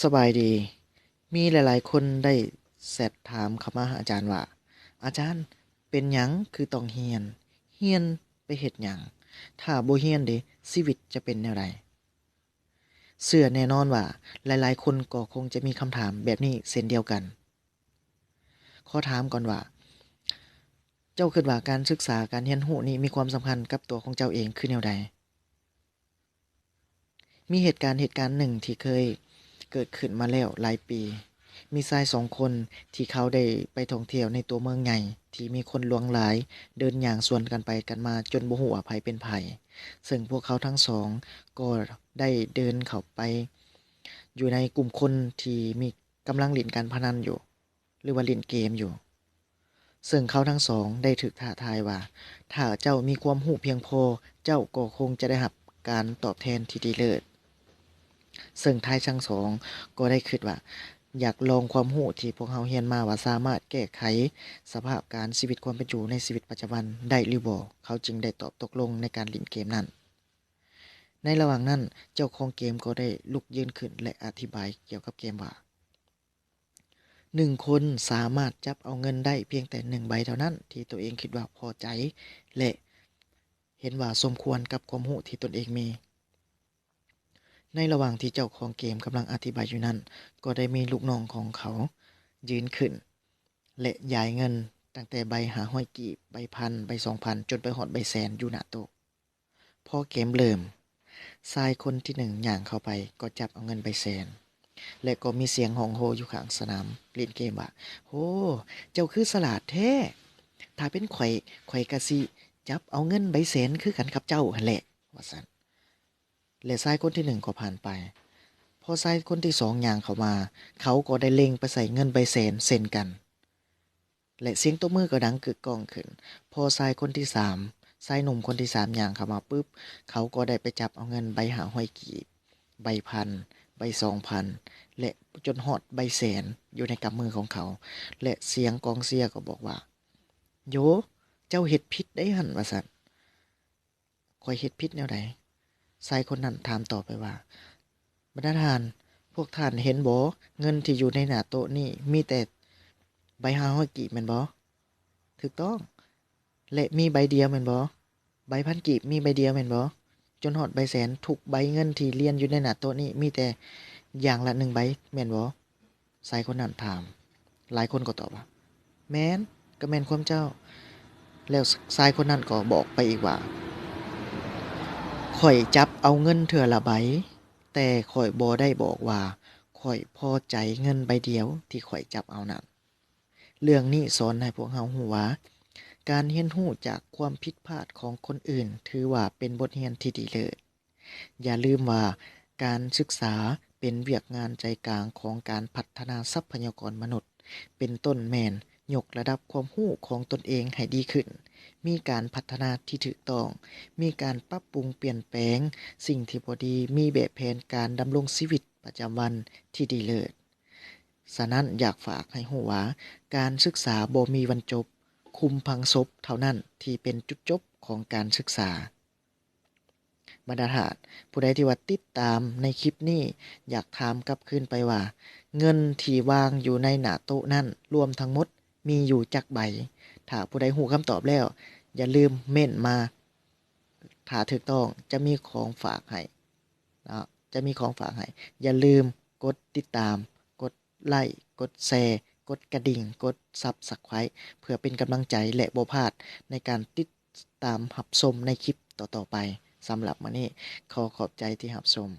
สบายดี มีหลายๆคนได้แชตถามเข้ามาหาอาจารย์ว่า อาจารย์เป็นหยังคือต้องเรียน เรียนไปเฮ็ดหยัง ถ้าบ่เรียนเดะชีวิตจะเป็นแนวใดเชื่อแน่นอนว่าหลายๆคนก็คงจะมีคำถามแบบนี้เช่นเดียวกัน ขอถามก่อนว่า เจ้าคิดว่าการศึกษาการเรียนรู้นี้มีความสำคัญกับตัวของเจ้าเองคือแนวใด มีเหตุการณ์หนึ่งที่เคยเกิดขึ้นมาแล้วหลายปี มีชาย2คนที่เขาได้ไปท่องเที่ยวในตัวเมืองใหญ่ที่มีคนหลวงหลายเดินย่างสวนกันไปกันมาจนบ่ฮู้ว่าไผเป็นไผซึ่งพวกเขาทั้งสองก็ได้เดินเข้าไปอยู่ในกลุ่มคนที่มีกำลังเล่นการพนันอยู่หรือว่าเล่นเกมอยู่ซึ่งเขาทั้งสองได้ถูกท้าทายว่าถ้าเจ้ามีความรู้เพียงพอเจ้าก็คงจะได้รับการตอบแทนที่ดีเลิศ ซึ่งทายทั้งสองก็ได้คิดว่าอยากลองความรู้ที่พวกเขาเรียนมาว่าสามารถแก้ไขสภาพการชีวิตความเป็นอยู่ในชีวิตปัจจุบันได้หรือบ่เขาจึงได้ตอบตกลงในการเล่นเกมนั้นในระหว่างนั้นเจ้าของเกมก็ได้ลุกยืนขึ้นและอธิบายเกี่ยวกับเกมว่า1คนสามารถจับเอาเงินได้เพียงแต่1ใบเท่านั้นที่ตัวเองคิดว่าพอใจและเห็นว่าสมควรกับความรู้ที่ตนเองมี ในระหว่างที่เจ้าของเกมกำลังอธิบายอยู่นั้นก็ได้มีลูกน้องของเขายืนขึ้นและย้ายเงินตั้งแต่ใบ500กีบใบพันใบ2,000จนไปฮอดใบแสนอยู่หน้าโต๊ะพอเกมเริ่มชายคนที่1ย่างเข้าไปก็จับเอาเงินใบแสนและก็มีเสียงฮ้องโฮอยู่ข้างสนามเล่นเกมว่าโอ้เจ้าคือฉลาดแท้ถ้าเป็นข้อยก็สิจับเอาเงินใบแสนคือกันกับเจ้าหั่นแหละว่าซั่น และชายคนที่1ก็ผ่านไปพอชายคนที่2ย่างเข้ามาเขาก็ได้เล็งไปใส่เงินใบแสนเช่นกันและเสียงตบมือก็ดังกึกก้องขึ้นพอชายคนที่3ชายหนุ่มคนที่3ย่างเข้ามาปึ๊บเขาก็ได้ไปจับเอาเงินใบ500กีบใบพันใบ2,000และจนฮอดใบแสนอยู่ในกำมือของเขาและเสียงกองเชียร์ก็บอกว่าโยเจ้าเฮ็ดผิดได้หั้นว่าซั่นข้อยเฮ็ดผิดแนวใด ชายคนนั้นถามต่อไปว่าบรรดาท่านพวกท่านเห็นบ่เงินที่อยู่ในหน้าโต๊ะนี้มีแต่ใบ500กีบแม่นบ่ถูกต้องและมีใบเดียวแม่นบ่ใบพันกีบมีใบเดียวแม่นบ่จนฮอดใบแสนทุกใบเงินที่เรียนอยู่ในหน้าโต๊ะนี้มีแต่อย่างละ1ใบแม่นบ่ชายคนนั้นถามหลายคนก็ตอบว่าแม่นก็แม่นความเจ้าแล้วชายคนนั้นก็บอกไปอีกว่า ข้อยจับเอาเงินเทื่อละใบแต่ข้อยบ่ได้บอกว่าข้อยพอใจเงินใบเดียวที่ข้อยจับเอานั้นเรื่องนี้สอนให้พวกเรารู้ว่าการเรียนรู้จากความผิดพลาดของคนอื่นถือว่าเป็นบทเรียนที่ดีเลิศอย่าลืมว่าการศึกษาเป็นเวียกงานใจกลางของการพัฒนาทรัพยากรมนุษย์เป็นต้นแม่นยกระดับความรู้ของตนเองให้ดีขึ้นมีการพัฒนาที่ถูกต้องมีการปรับปรุงเปลี่ยนแปลงสิ่งที่บ่ดีมีแบบแผนการดำรงชีวิตประจำวันที่ดีเลิศฉะนั้นอยากฝากให้รู้ว่าการศึกษาบ่มีวันจบคุมพังศพเท่านั้นที่เป็นจุดจบของการศึกษาบรรดาท่านผู้ใดที่ว่าติดตามในคลิปนี้อยากถามกลับคืนไปว่าเงินที่วางอยู่ในหน้าโต๊ะนั้นรวมทั้งหมดมีอยู่จักใบถ้าผู้ใดรู้คำตอบแล้วอย่าลืมเม้นมาถ้าถูกต้องจะมีของฝากให้เนาะจะมีของฝากให้อย่าลืมกดติดตามกดไลก์กดแชร์กดกระดิ่งกด Subscribe เพื่อเป็นกำลังใจและบ่พลาดในการติดตามรับชมในคลิปต่อๆไปสำหรับมื้อนี้ขอขอบใจที่รับชม